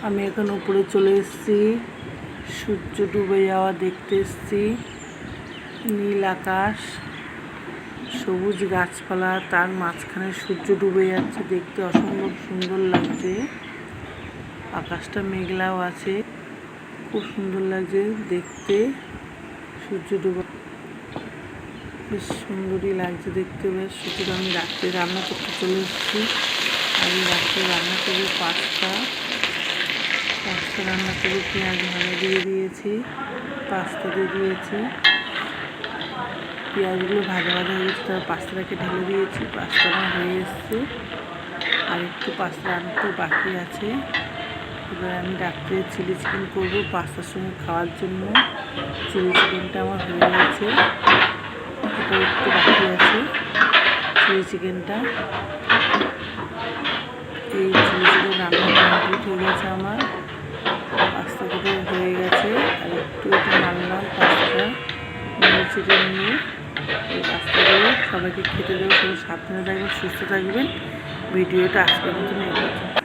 আমি এখন উপরে চলে এসেছি, সূর্য ডুবে যাওয়া দেখতে এসেছি। নীল আকাশ, সবুজ গাছপালা, তার মাঝখানে সূর্য ডুবে যাচ্ছে, দেখতে অসম্ভব সুন্দর লাগছে। আকাশটা মেঘলাও আছে, খুব সুন্দর লাগছে দেখতে। সূর্য ডুবে বেশ সুন্দরই লাগছে দেখতে। বেশ সুন্দর। আমি রাত্রে রান্না করতে চলে এসেছি। আমি রাত্রে রান্না করবো পাস্তা রান্না করে পেঁয়াজ ভাজা দিয়ে দিয়েছি, পাস্তা দিয়ে দিয়েছি। পেঁয়াজগুলো ভাজা ভাজা হয়ে গেছে, তারপর পাস্তাটাকে ঢেলে দিয়েছি। পাস্তাটা হয়ে এসছে, আর একটু পাস্তা আনতে বাকি আছে। এবার আমি রাত্রে চিলি চিকেন করবো পাস্তার সঙ্গে খাওয়ার জন্য। চিলি চিকেনটা আমার হয়ে গেছে, এটা একটু বাকি আছে চিলি চিকেনটা। এই চিলি চিকেন রান্না কমপ্লিট হয়ে গেছে আমার। পাস্তাগুলো হয়ে গেছে, আর একটু এটা নাড়লাম পাস্তাটা চিকেন নিয়ে। এই পাস্তাগুলো সবাইকে খেতে দেবো। সবাই সাবধানে থাকবেন, সুস্থ থাকবেন। ভিডিওটা আজকের মতন এই পর্যন্ত।